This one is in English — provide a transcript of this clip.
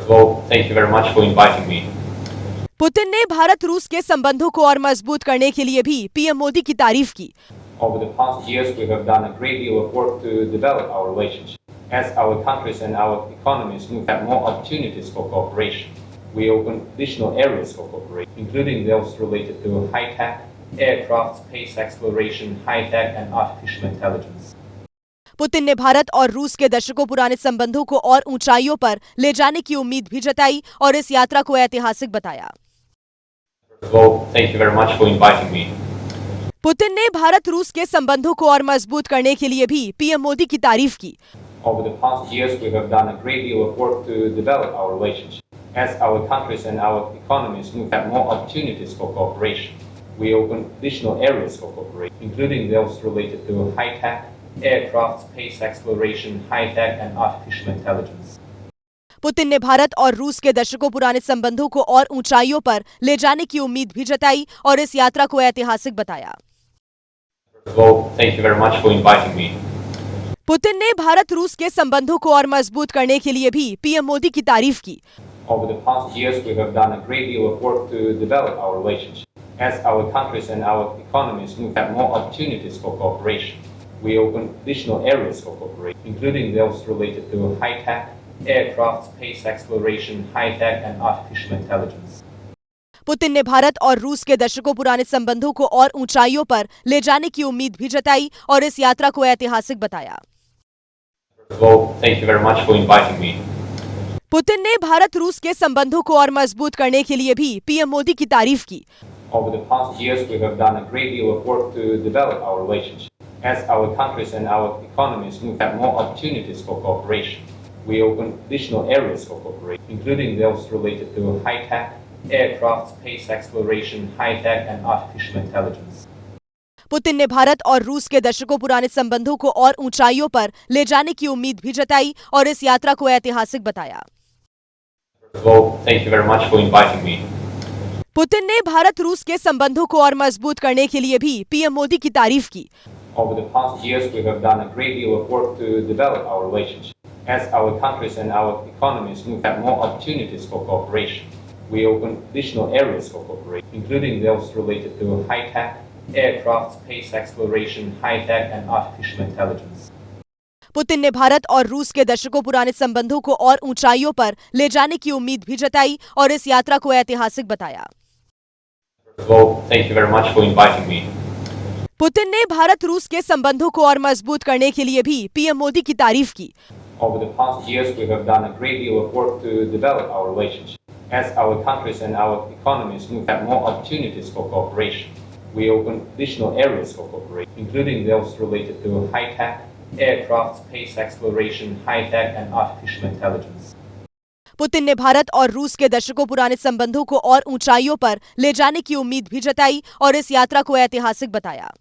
Well, thank you very much for inviting me. Putin ने भारत रूस के संबंधों को और मजबूत करने के लिए भी पीएम मोदी की तारीफ की। Over the past years, we have done a great deal of work to develop our relationship. As our countries and our economies move have more opportunities for cooperation, we open additional areas for cooperation, including those related to high-tech, aircraft, space exploration, high-tech, and artificial intelligence. Putin ने भारत और रूस के दशकों पुराने संबंधों को और ऊंचाइयों पर ले जाने की उम्मीद भी जताई और इस यात्रा को ऐतिहासिक बताया। Well, thank you very much for inviting me. Putin ने भारत रूस के संबंधों को और मजबूत करने के लिए भी पीएम मोदी की तारीफ की। Over the past years, we have done a great deal of work to develop our relationship. As our countries and our economies move have more opportunities for cooperation, we open additional areas for cooperation, including those related to high-tech, aircraft, space exploration, high-tech, and artificial intelligence. Putin ने भारत और रूस के दशकों पुराने संबंधों को और ऊंचाइयों पर ले जाने की उम्मीद भी जताई और इस यात्रा को ऐतिहासिक बताया। Well, thank you very much for inviting me. Putin ने भारत रूस के संबंधों को और मजबूत करने के लिए भी पीएम मोदी की तारीफ की। Over the past years, we have done a great deal of work to develop our relationship. As our countries and our economies move have more opportunities for cooperation, we open additional areas for cooperation, including those related to high-tech, aircraft, space exploration, high-tech, and artificial intelligence. Putin ने भारत और रूस के दशकों पुराने संबंधों को और ऊंचाइयों पर ले जाने की उम्मीद भी जताई और इस यात्रा को ऐतिहासिक बताया। Well, thank you very much for inviting me. Putin ने भारत रूस के संबंधों को और मजबूत करने के लिए भी पीएम मोदी की तारीफ की। Over the past years, we have done a great deal of work to develop our relationship. As our countries and our economies move have more opportunities for cooperation, we open additional areas for cooperation, including those related to high-tech, aircraft, space exploration, high-tech, and artificial intelligence. Putin ने भारत और रूस के दशकों पुराने संबंधों को और ऊंचाइयों पर ले जाने की उम्मीद भी जताई और इस यात्रा को ऐतिहासिक बताया। Well, thank you very much for inviting me. Putin ने भारत रूस के संबंधों को और मजबूत करने के लिए भी पीएम मोदी की तारीफ की। Over the past years, we have done a great deal of work to develop our relationship. As our countries and our economies move have more opportunities for cooperation, we open additional areas for cooperation, including those related to high-tech, aircraft, space exploration, high-tech, and artificial intelligence. Putin ने भारत और रूस के दशकों पुराने संबंधों को और ऊंचाइयों पर ले जाने की उम्मीद भी जताई और इस यात्रा को ऐतिहासिक बताया। Well, thank you very much for inviting me. Putin ने भारत रूस के संबंधों को और मजबूत करने के लिए भी पीएम मोदी की तारीफ की। Over the past years, we have done a great deal of work to develop our relationship. As our countries and our economies move have more opportunities for cooperation, we open additional areas for cooperation, including those related to high-tech, aircraft, space exploration, high-tech, and artificial intelligence. Putin ने भारत और रूस के दशकों पुराने संबंधों को और ऊंचाइयों पर ले जाने की उम्मीद भी जताई और इस यात्रा को ऐतिहासिक बताया।